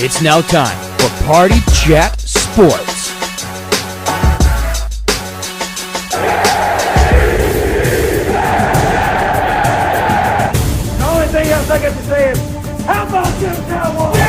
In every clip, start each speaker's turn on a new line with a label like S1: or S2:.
S1: It's now time for Party Chat Sports.
S2: The only thing else I got to say is, how about them Cowboys?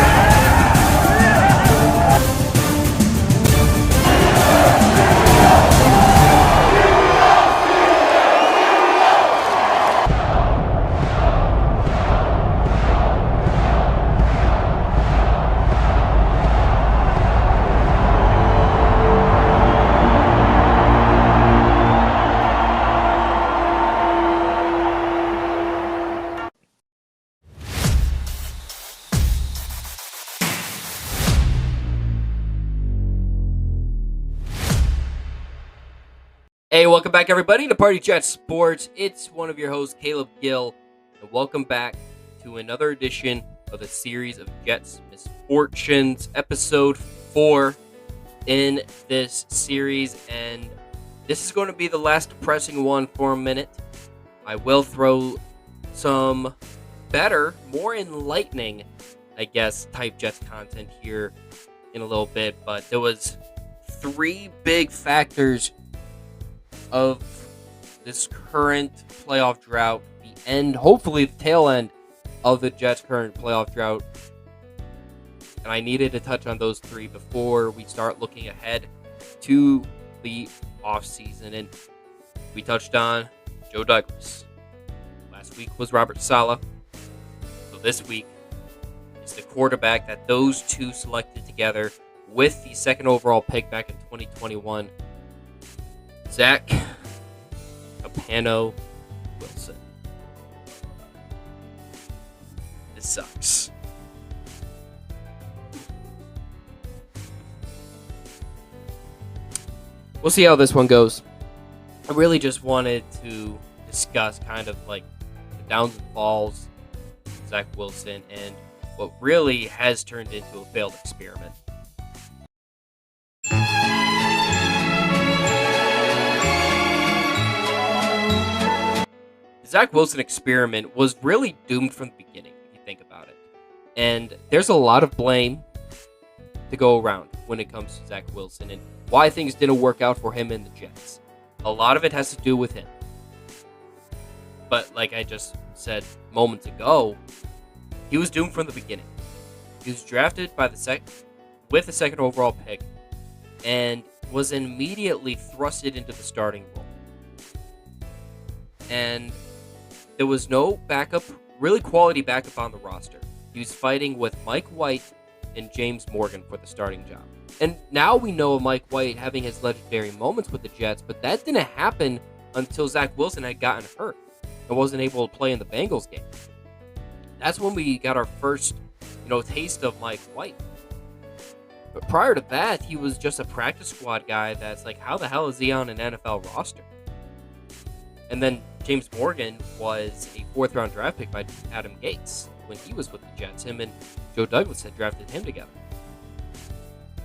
S3: Hey, welcome back, everybody, to Party Chat Sports. It's one of your hosts, Caleb Gill, and welcome back to another edition of the series of Jets Misfortunes, episode 4 in this series, and this is going to be the last depressing one for a minute. I will throw some better, more enlightening, I guess, type Jets content here in a little bit, but there was 3 big factors of this current playoff drought, the end, hopefully the tail end of the Jets' current playoff drought. And I needed to touch on those 3 before we start looking ahead to the offseason. And we touched on Joe Douglas. Last week was Robert Saleh. So this week is the quarterback that those 2 selected together with the second overall pick back in 2021. Zach Capano Wilson. This sucks. We'll see how this one goes. I really just wanted to discuss kind of like the downs and falls of Zach Wilson and what really has turned into a failed experiment. Zach Wilson experiment was really doomed from the beginning, if you think about it. And there's a lot of blame to go around when it comes to Zach Wilson and why things didn't work out for him and the Jets. A lot of it has to do with him. But like I just said moments ago, he was doomed from the beginning. He was drafted with the second overall pick and was immediately thrusted into the starting role. And there was no backup, really quality backup on the roster. He was fighting with Mike White and James Morgan for the starting job. And now we know of Mike White having his legendary moments with the Jets, but that didn't happen until Zach Wilson had gotten hurt and wasn't able to play in the Bengals game. That's when we got our first, taste of Mike White. But prior to that, he was just a practice squad guy that's like, how the hell is he on an NFL roster? And then James Morgan was a 4th-round draft pick by Adam Gates when he was with the Jets. Him and Joe Douglas had drafted him together.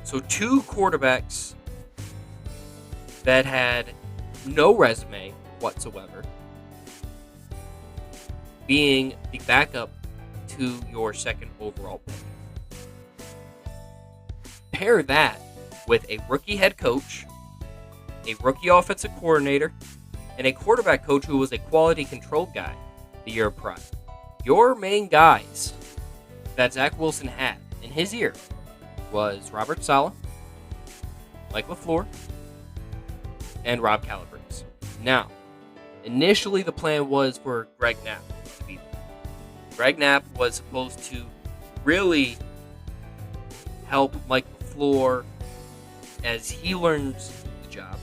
S3: So 2 quarterbacks that had no resume whatsoever being the backup to your second overall pick. Pair that with a rookie head coach, a rookie offensive coordinator, and a quarterback coach who was a quality control guy the year prior. Your main guys that Zach Wilson had in his ear was Robert Saleh, Mike LaFleur, and Rob Calabrese. Now, initially the plan was for Greg Knapp to be there. Greg Knapp was supposed to really help Mike LaFleur as he learns the job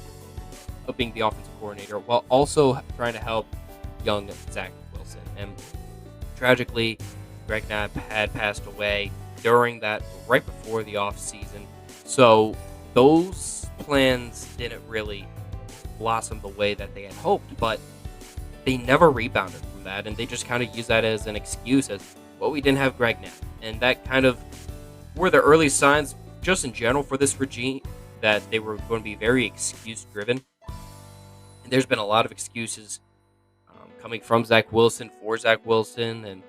S3: of being the offensive coordinator while also trying to help young Zach Wilson. And tragically, Greg Knapp had passed away during that, right before the offseason. So those plans didn't really blossom the way that they had hoped, but they never rebounded from that, and they just kind of used that as an excuse as, well, we didn't have Greg Knapp. And that kind of were the early signs, just in general, for this regime, that they were going to be very excuse-driven. And there's been a lot of excuses coming from Zach Wilson for Zach Wilson, and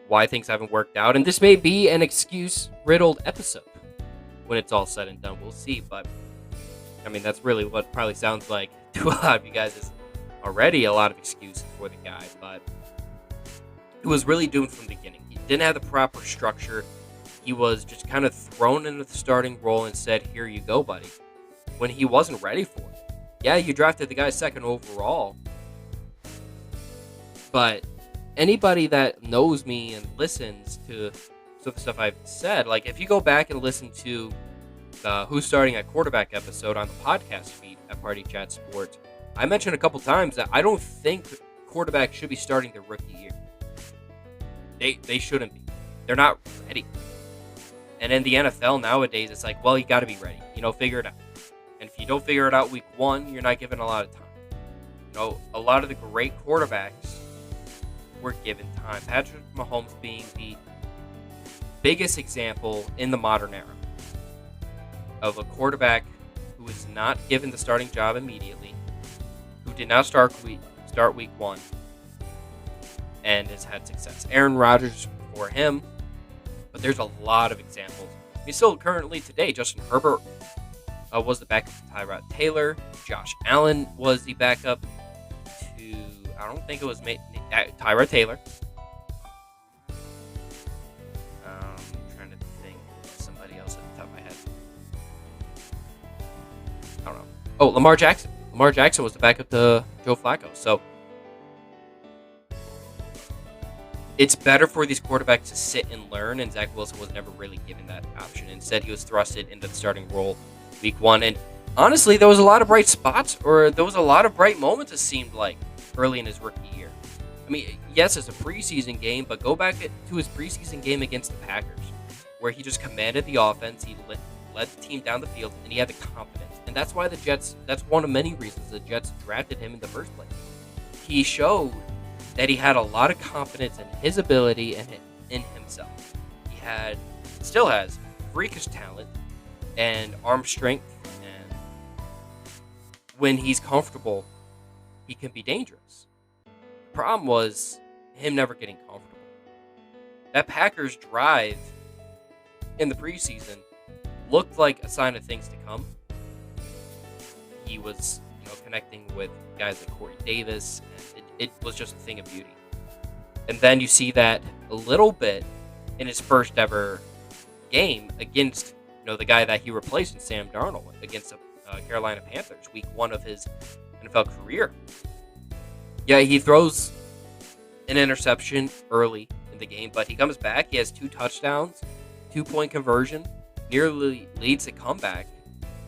S3: why things haven't worked out. And this may be an excuse-riddled episode when it's all said and done. We'll see. But, I mean, that's really what probably sounds like to a lot of you guys is already a lot of excuses for the guy. But it was really doomed from the beginning. He didn't have the proper structure. He was just kind of thrown into the starting role and said, here you go, buddy, when he wasn't ready for it. Yeah, you drafted the guy second overall, but anybody that knows me and listens to the stuff I've said, like if you go back and listen to the Who's Starting at Quarterback episode on the podcast feed at Party Chat Sports, I mentioned a couple times that I don't think quarterbacks should be starting their rookie year. They shouldn't be. They're not ready. And in the NFL nowadays, it's like, well, you got to be ready. Figure it out. And if you don't figure it out week one, you're not given a lot of time. A lot of the great quarterbacks were given time. Patrick Mahomes being the biggest example in the modern era of a quarterback who was not given the starting job immediately, who did not start week one, and has had success. Aaron Rodgers for him, but there's a lot of examples. Still currently today, Justin Herbert was the backup to Tyrod Taylor. Josh Allen was the backup to, I don't think it was Tyrod Taylor. I'm trying to think of somebody else at the top of my head. I don't know. Oh, Lamar Jackson. Lamar Jackson was the backup to Joe Flacco. So it's better for these quarterbacks to sit and learn, and Zach Wilson was never really given that option. Instead, he was thrusted into the starting role week one. And honestly, there was a lot of bright spots, or there was a lot of bright moments, it seemed like, early in his rookie year. I mean, yes, it's a preseason game, but go back to his preseason game against the Packers, where he just commanded the offense, he led the team down the field, and he had the confidence. And that's why that's one of many reasons the Jets drafted him in the first place. He showed that he had a lot of confidence in his ability and in himself. Still has freakish talent and arm strength, and when he's comfortable, he can be dangerous. The problem was him never getting comfortable. That Packers drive in the preseason looked like a sign of things to come. He was, connecting with guys like Corey Davis, and it was just a thing of beauty. And then you see that a little bit in his first ever game against, the guy that he replaced in Sam Darnold against the Carolina Panthers, week one of his NFL career. Yeah, he throws an interception early in the game, but he comes back. He has 2 touchdowns, 2-point conversion, nearly leads a comeback.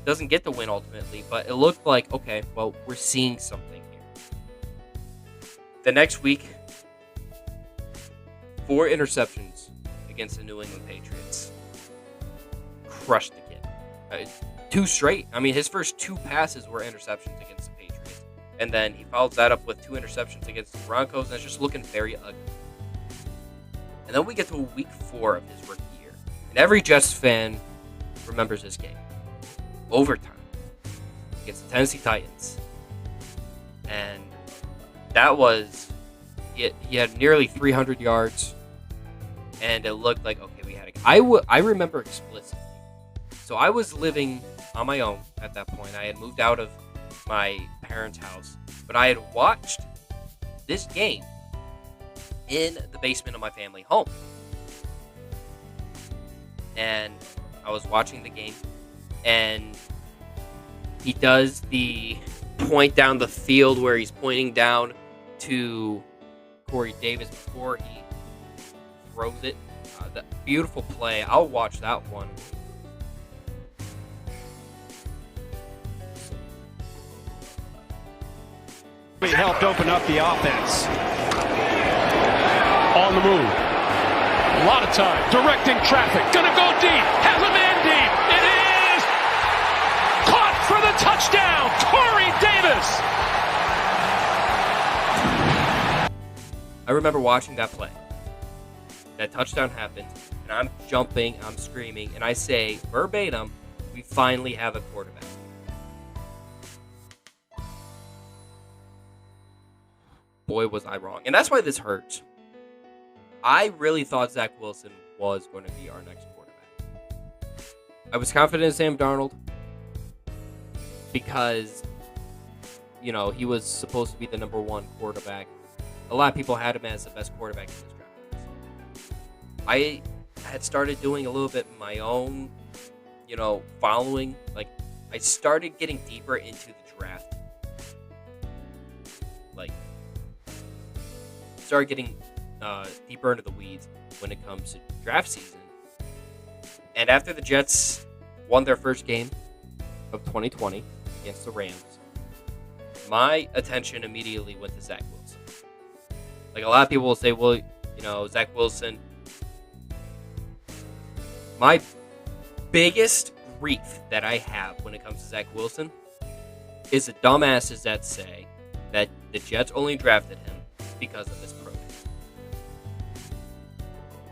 S3: Doesn't get the win ultimately, but it looked like, okay, well, we're seeing something here. The next week, 4 interceptions against the New England Patriots. Crushed the kid. 2 straight. I mean, his first 2 passes were interceptions against the Patriots. And then he follows that up with 2 interceptions against the Broncos, and it's just looking very ugly. And then we get to week 4 of his rookie year. And every Jets fan remembers this game. Overtime against the Tennessee Titans. And that was, he had nearly 300 yards, and it looked like, okay, we had I remember explicitly. So I was living on my own at that point. I had moved out of my parents' house, but I had watched this game in the basement of my family home. And I was watching the game, and he does the point down the field where he's pointing down to Corey Davis before he throws it. That beautiful play. I'll watch that one.
S4: He helped open up the offense. On the move. A lot of time. Directing traffic. Gonna go deep. Has a man deep. It is caught for the touchdown. Corey Davis.
S3: I remember watching that play. That touchdown happened, and I'm jumping, I'm screaming, and I say verbatim, we finally have a quarterback. Boy, was I wrong. And that's why this hurts. I really thought Zach Wilson was going to be our next quarterback. I was confident in Sam Darnold because, he was supposed to be the number one quarterback. A lot of people had him as the best quarterback in this draft. I had started doing a little bit my own, following. Like, I started getting deeper into the draft. Like, started getting deeper into the weeds when it comes to draft season. And after the Jets won their first game of 2020 against the Rams, my attention immediately went to Zach Wilson. Like, a lot of people will say, well, Zach Wilson. My biggest grief that I have when it comes to Zach Wilson is the dumbasses that say that the Jets only drafted him because of his pro day.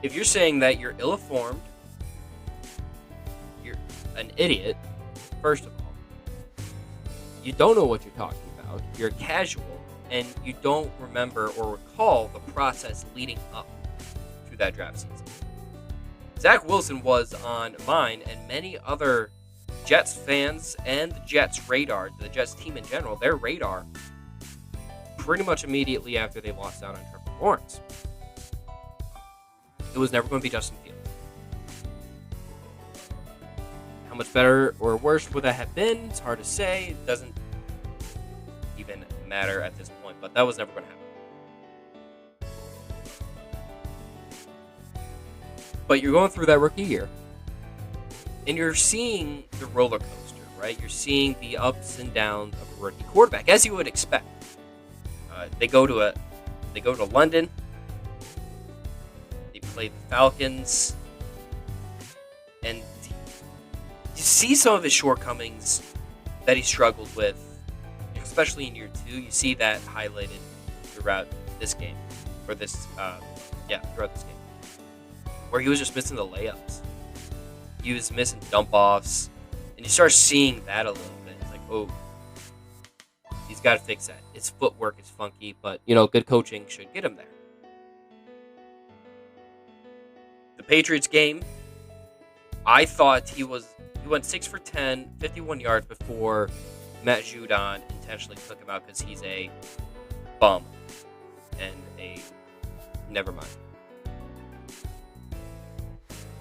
S3: If you're saying that you're ill-informed, you're an idiot, first of all. You don't know what you're talking about. You're casual, and you don't remember or recall the process leading up to that draft season. Zach Wilson was on mine and many other Jets fans and the Jets' radar, the Jets team in general, their radar, pretty much immediately after they lost out on Trevor Lawrence. It was never going to be Justin Fields. How much better or worse would that have been? It's hard to say. It doesn't even matter at this point, but that was never going to happen. But you're going through that rookie year, and you're seeing the roller coaster, right? You're seeing the ups and downs of a rookie quarterback, as you would expect. They go to London. They play the Falcons, and you see some of his shortcomings that he struggled with, especially in year 2. You see that highlighted throughout this game, or throughout this game, where he was just missing the layups. He was missing dump-offs, and you start seeing that a little bit. It's like, oh, he's got to fix that. His footwork is funky, but, good coaching should get him there. The Patriots game, I thought he went 6 for 10, 51 yards before Matt Judon intentionally took him out because he's a bum and never mind.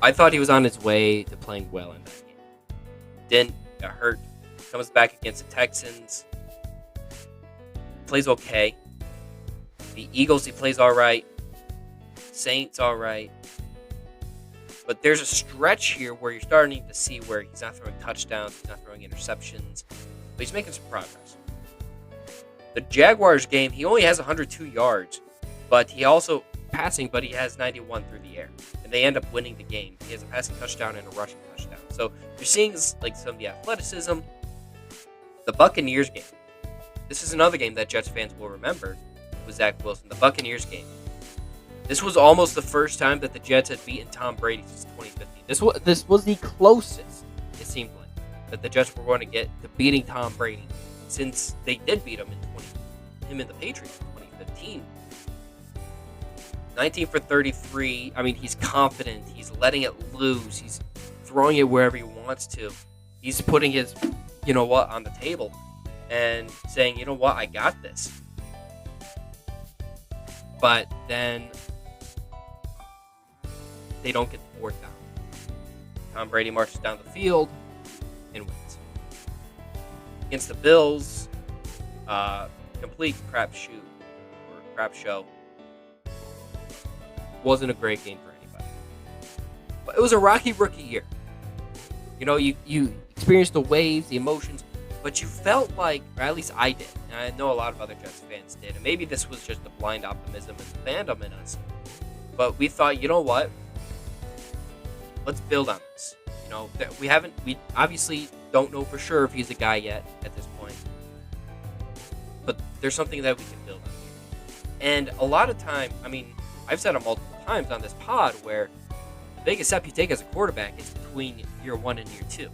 S3: I thought he was on his way to playing well in that game. Didn't, got hurt. Comes back against the Texans. Plays okay. The Eagles, he plays all right. Saints, all right. But there's a stretch here where you're starting to see where he's not throwing touchdowns, he's not throwing interceptions, but he's making some progress. The Jaguars game, he only has 102 yards, but he also passing, but he has 91 through the air. And they end up winning the game. He has a passing touchdown and a rushing touchdown. So you're seeing like some of the athleticism. The Buccaneers game. This is another game that Jets fans will remember with Zach Wilson. The Buccaneers game. This was almost the first time that the Jets had beaten Tom Brady since 2015. This was the closest, it seemed like, that the Jets were going to get to beating Tom Brady since they did beat him in the Patriots in 2015. 19 for 33. I mean, he's confident. He's letting it loose. He's throwing it wherever he wants to. He's putting his, on the table and saying, I got this. But then they don't get the fourth down. Tom Brady marches down the field and wins. Against the Bills, complete crap show. Wasn't a great game for anybody. But it was a rocky rookie year. You experienced the waves, the emotions, but you felt like, or at least I did, and I know a lot of other Jets fans did, and maybe this was just the blind optimism and the fandom in us, but we thought, what? Let's build on this. We obviously don't know for sure if he's a guy yet at this point, but there's something that we can build on here. And a lot of time, I've said it multiple times on this pod where the biggest step you take as a quarterback is between year 1 and year 2.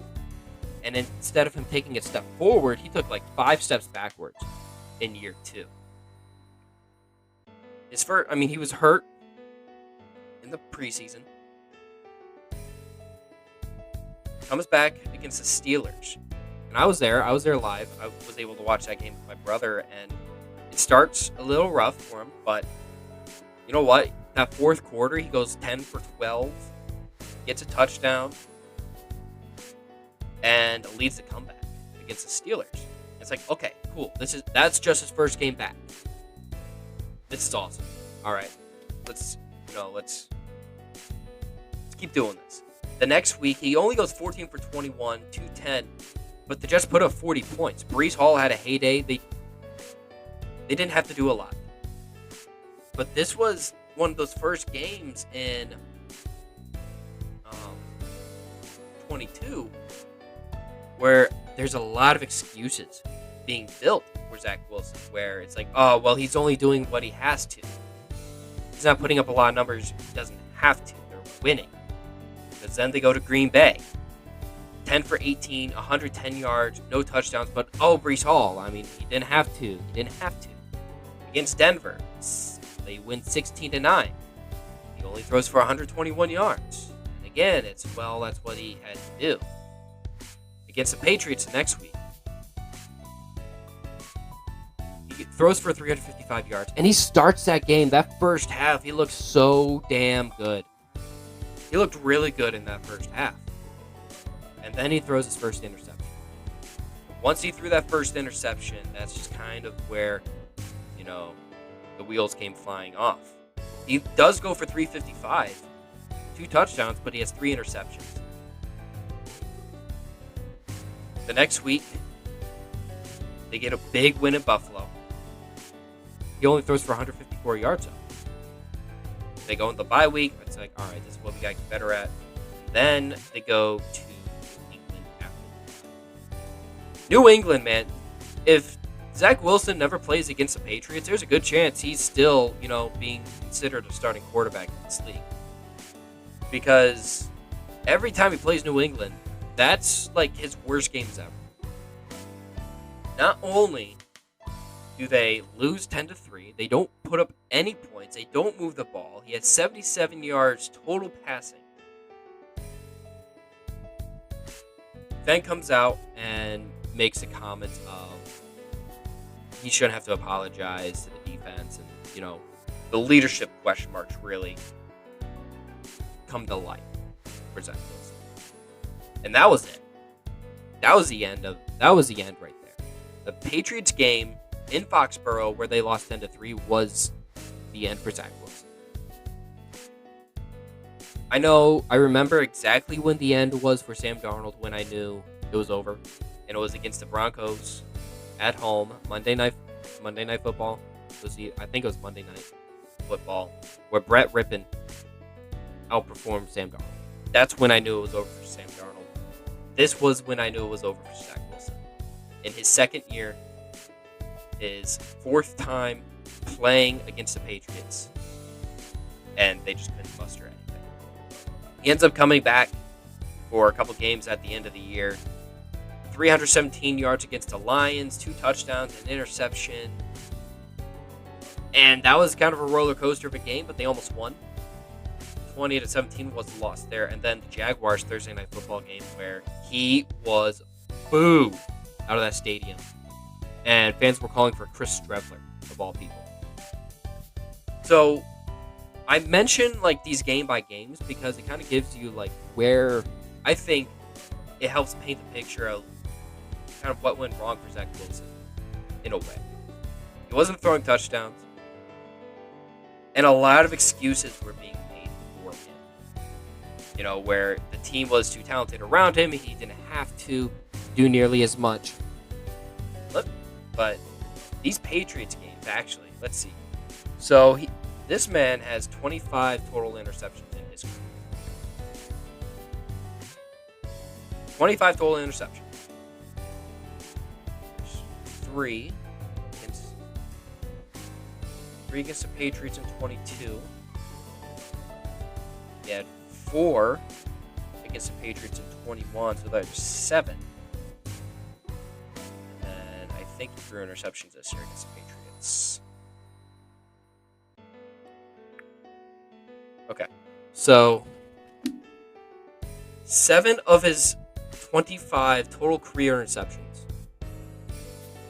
S3: And instead of him taking a step forward, he took like 5 steps backwards in year 2. He was hurt. in the preseason. Comes back against the Steelers. And I was there. I was there live. I was able to watch that game with my brother, and it starts a little rough for him, but you know what? That fourth quarter, he goes 10 for 12, gets a touchdown, and leads the comeback against the Steelers. It's like, okay, cool. That's just his first game back. This is awesome. All right, let's keep doing this. The next week, he only goes 14 for 21, 210, but they just put up 40 points. Breece Hall had a heyday. They didn't have to do a lot. But this was one of those first games in 22 where there's a lot of excuses being built for Zach Wilson, where it's like, oh, well, he's only doing what he has to. He's not putting up a lot of numbers. He doesn't have to. They're winning. Because then they go to Green Bay. 10 for 18, 110 yards, no touchdowns. But, Breece Hall, I mean, he didn't have to. Against Denver, they win 16-9. He only throws for 121 yards. And again, that's what he had to do. Against the Patriots the next week, he throws for 355 yards. And he starts that game, that first half, he looks so damn good. He looked really good in that first half. And then he throws his first interception. Once he threw that first interception, that's just kind of where, the wheels came flying off. He does go for 355, 2 touchdowns, but he has 3 interceptions. The next week, they get a big win in Buffalo. He only throws for 154 yards, though. They go into the bye week. It's like, all right, this is what we got to get better at. Then they go to England after. New England, man. If Zach Wilson never plays against the Patriots, there's a good chance he's still, being considered a starting quarterback in this league. Because every time he plays New England, that's like his worst games ever. Not only do they lose 10-3, they don't put up any points, they don't move the ball. He had 77 yards total passing. Then comes out and makes a comment of he shouldn't have to apologize to the defense, and the leadership question marks really come to light for Zach Wilson. And that was it. That was the end right there. The Patriots game in Foxborough, where they lost 10-3, was the end for Zach Wilson. I remember exactly when the end was for Sam Darnold, when I knew it was over. And it was against the Broncos at home, Monday night football. I think it was Monday night football, where Brett Rippon outperformed Sam Darnold. That's when I knew it was over for Sam Darnold. This was when I knew it was over for Zach Wilson. In his second year, his 4th time playing against the Patriots, and they just couldn't muster anything. He ends up coming back for a couple games at the end of the year. 317 yards against the Lions, 2 touchdowns, an interception. And that was kind of a roller coaster of a game, but they almost won. 20-17 was the loss there. And then the Jaguars Thursday night football game, where he was booed out of that stadium. And fans were calling for Chris Streveler, of all people. So I mention these game by games because it kind of gives you where I think it helps paint the picture of kind of what went wrong for Zach Wilson in a way. He wasn't throwing touchdowns, and a lot of excuses were being made for him. Where the team was too talented around him, he didn't have to do nearly as much. But these Patriots games, actually, let's see. So this man has 25 total interceptions in his career. 25 total interceptions. 3 against the Patriots in 22. He had 4 against the Patriots in 21, so that's 7. And then I think he threw interceptions this year against the Patriots. Okay. So, 7 of his 25 total career interceptions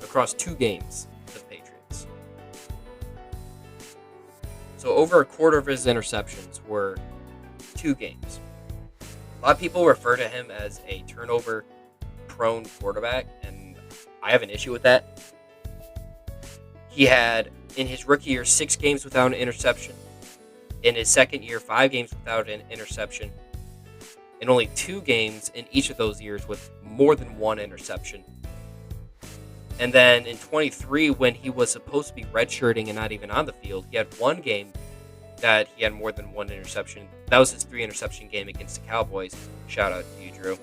S3: across 2 games for the Patriots. So, over a quarter of his interceptions were 2 games. A lot of people refer to him as a turnover-prone quarterback, and I have an issue with that. He had, in his rookie year, 6 games without an interception. In his second year, 5 games without an interception. And only 2 games in each of those years with more than 1 interception. And then in 23, when he was supposed to be redshirting and not even on the field, he had 1 game that he had more than 1 interception. That was his 3 interception game against the Cowboys. Shout out to you, Drew.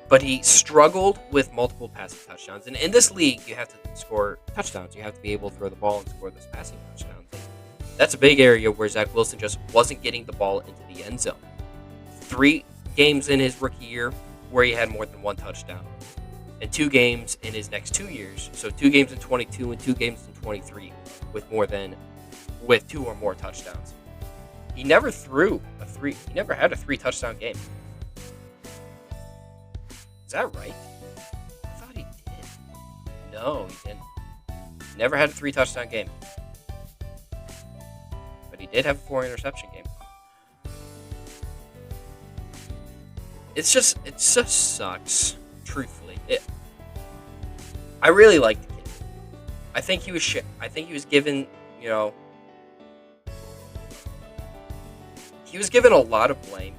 S3: But he struggled with multiple passing touchdowns. And in this league, you have to score touchdowns. You have to be able to throw the ball and score those passing touchdowns. That's a big area where Zach Wilson just wasn't getting the ball into the end zone. 3 games in his rookie year where he had more than 1 touchdown. And 2 games in his next 2 years. So 2 games in 22 and 2 games in 23 with 2 or more touchdowns. He never had a 3 touchdown game. Is that right? I thought he did. No, he didn't. Never had a 3 touchdown game. But he did have a 4 interception game. It just sucks, truthfully. I really like the kid. I think he was given, he was given a lot of blame.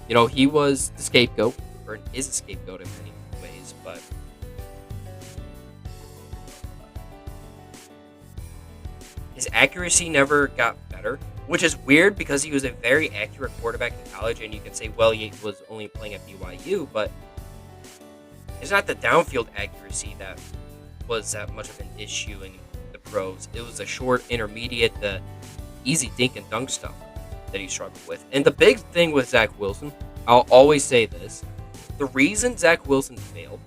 S3: He was the scapegoat, or is a scapegoat in many ways, but his accuracy never got better, which is weird because he was a very accurate quarterback in college, and you can say, well, he was only playing at BYU, but it's not the downfield accuracy that was that much of an issue in the pros. It was the short, intermediate, the easy dink and dunk stuff that he struggled with. And the big thing with Zach Wilson, I'll always say this, the reason Zach Wilson failed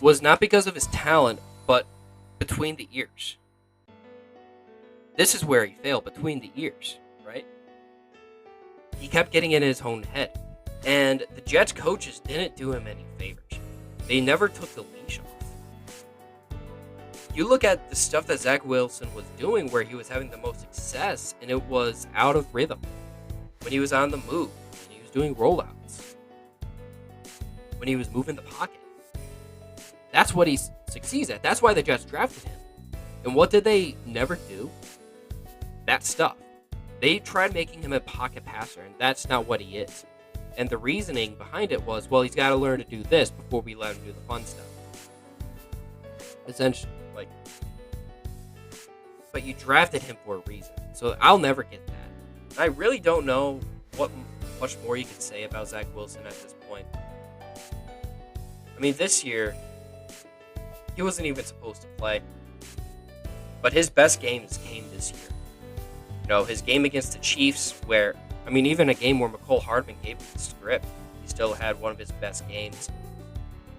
S3: was not because of his talent, but between the ears. This is where he failed, between the ears, right? He kept getting in his own head. And the Jets coaches didn't do him any favors. They never took the leash off. You look at the stuff that Zach Wilson was doing where he was having the most success, and it was out of rhythm. When he was on the move, when he was doing rollouts, when he was moving the pocket. That's what he succeeds at. That's why the Jets drafted him. And what did they never do? That stuff. They tried making him a pocket passer, and that's not what he is. And the reasoning behind it was, well, he's got to learn to do this before we let him do the fun stuff. Essentially, but you drafted him for a reason. So I'll never get that. I really don't know what much more you could say about Zach Wilson at this point. I mean, this year, he wasn't even supposed to play. But his best games came this year. His game against the Chiefs, where, even a game where McCole Hardman gave him the script, he still had one of his best games.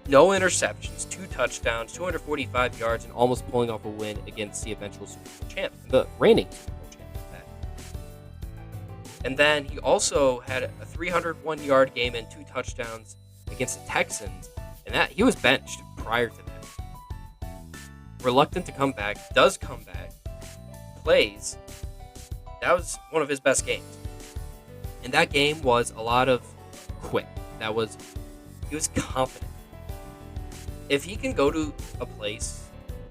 S3: No interceptions, 2 touchdowns, 245 yards, and almost pulling off a win against the eventual Super Bowl champ, the reigning Super Bowl champ at that. And then he also had a 301-yard game and 2 touchdowns against the Texans, and that he was benched prior to that. Reluctant to come back, does come back, plays. That was one of his best games. And that game was a lot of quick. He was confident. If he can go to a place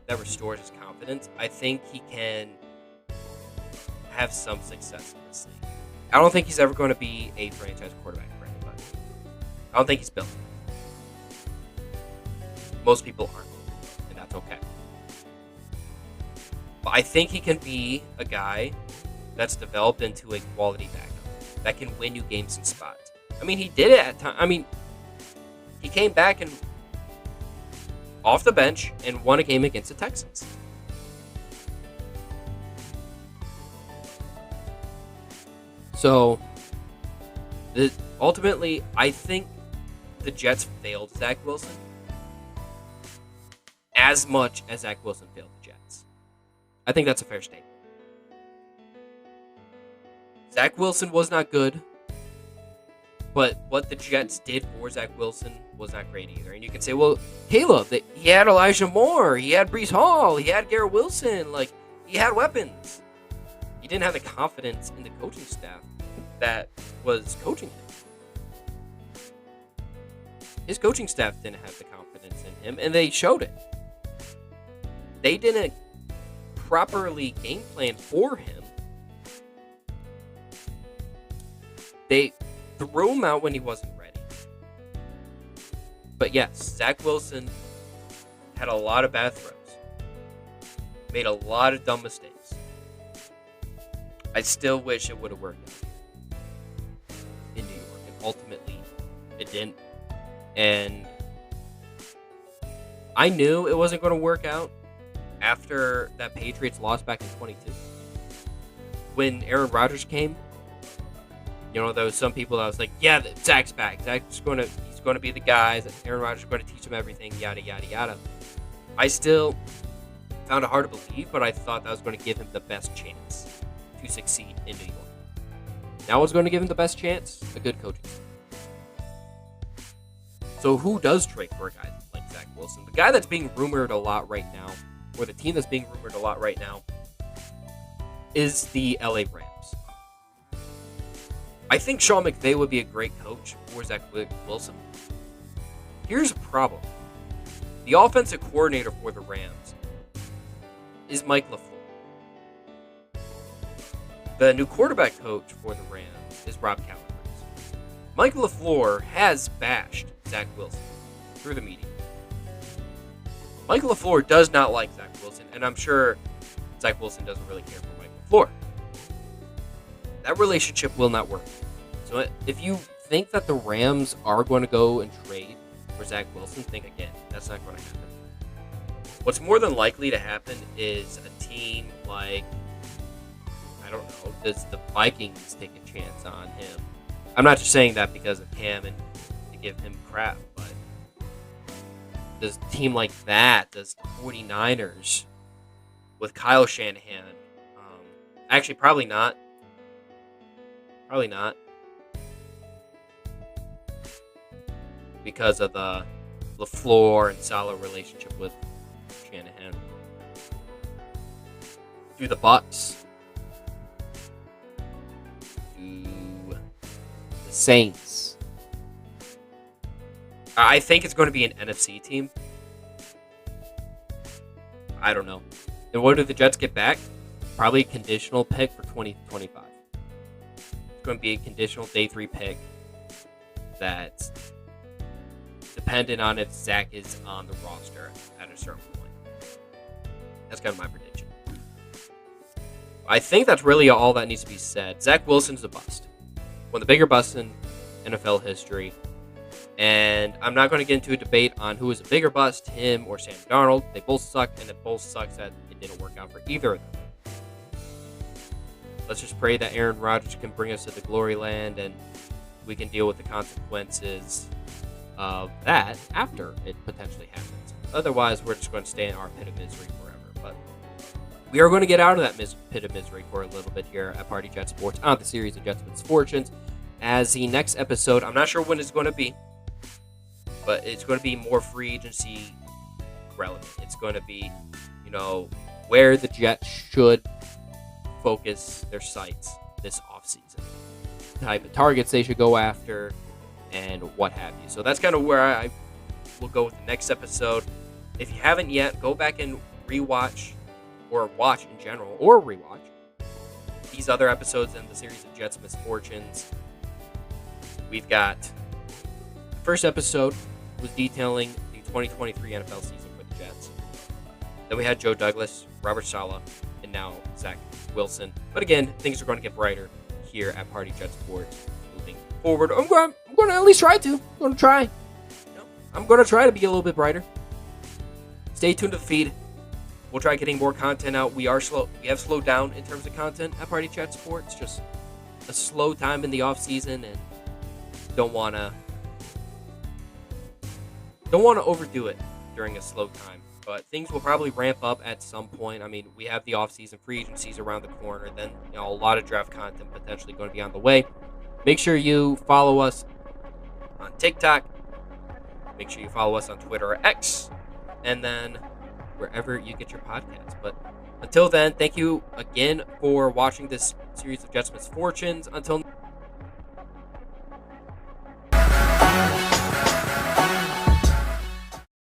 S3: that restores his confidence, I think he can have some success in this league. I don't think he's ever going to be a franchise quarterback for anybody. I don't think he's built. Most people aren't, and that's okay. But I think he can be a guy that's developed into a quality backup that can win you games in spots. He did it at times. He came back and off the bench and won a game against the Texans. So, ultimately, I think the Jets failed Zach Wilson as much as Zach Wilson failed the Jets. I think that's a fair statement. Zach Wilson was not good, but what the Jets did for Zach Wilson was not great either. And you could say, well, Caleb, he had Elijah Moore, he had Breece Hall, he had Garrett Wilson, like, he had weapons. He didn't have the confidence in the coaching staff that was coaching him. His coaching staff didn't have the confidence in him, and they showed it. They didn't properly game plan for him. They threw him out when he wasn't ready. But yes, Zach Wilson had a lot of bad throws. Made a lot of dumb mistakes. I still wish it would have worked out in New York. And ultimately, it didn't. And I knew it wasn't going to work out after that Patriots loss back in 22. When Aaron Rodgers came, you know, there was some people that was like, yeah, Zach's back. He's going to be the guy. Aaron Rodgers is going to teach him everything, yada, yada, yada. I still found it hard to believe, but I thought that was going to give him the best chance to succeed in New York. Now what's going to give him the best chance? A good coaching staff. So who does trade for a guy like Zach Wilson? The guy that's being rumored a lot right now, or the team that's being rumored a lot right now, is the LA Rams. I think Sean McVay would be a great coach for Zach Wilson. Here's a problem. The offensive coordinator for the Rams is Mike LaFleur. The new quarterback coach for the Rams is Rob Calabrese. Mike LaFleur has bashed Zach Wilson through the media. Mike LaFleur does not like Zach Wilson, and I'm sure Zach Wilson doesn't really care for Mike LaFleur. That relationship will not work. So if you think that the Rams are going to go and trade for Zach Wilson, think again. That's not going to happen. What's more than likely to happen is a team like, I don't know, does the Vikings take a chance on him? I'm not just saying that because of him and to give him crap, but does a team like that, does the 49ers with Kyle Shanahan? Actually, probably not. Probably not. Because of the LaFleur and Saleh relationship with Shanahan. Do the Bucks. Do the Saints. I think it's going to be an NFC team. I don't know. And what do the Jets get back? Probably a conditional pick for 2025. It's going to be a conditional day 3 pick that's dependent on if Zach is on the roster at a certain point. That's kind of my prediction. I think that's really all that needs to be said. Zach Wilson's a bust. One of the bigger busts in NFL history. And I'm not going to get into a debate on who is a bigger bust, him or Sam Darnold. They both suck, and it both sucks that it didn't work out for either of them. Let's just pray that Aaron Rodgers can bring us to the glory land and we can deal with the consequences of that after it potentially happens. Otherwise, we're just going to stay in our pit of misery forever. But we are going to get out of that pit of misery for a little bit here at Party Jet Sports on the series of Jets Misfortunes. As the next episode, I'm not sure when it's going to be, but it's going to be more free agency relevant. It's going to be, where the Jets should focus their sights this offseason. The type of targets they should go after, and what have you. So that's kind of where I will go with the next episode. If you haven't yet, go back and rewatch, or watch in general, or rewatch these other episodes in the series of Jets Misfortunes. We've got the first episode was detailing the 2023 NFL season for the Jets. Then we had Joe Douglas, Robert Saleh, and now Zach Wilson. But again, things are going to get brighter here at Party Jet Sports moving forward. I'm going to at least try to. I'm going to try. I'm going to try to be a little bit brighter. Stay tuned to the feed. We'll try getting more content out. We have slowed down in terms of content at Party Chat Sports. Just a slow time in the off season, and don't want to overdo it during a slow time But things will probably ramp up at some point. I mean, we have the offseason free agencies around the corner. Then, a lot of draft content potentially going to be on the way. Make sure you follow us on TikTok. Make sure you follow us on Twitter or X. And then wherever you get your podcasts. But until then, thank you again for watching this series of Jets Misfortunes. Until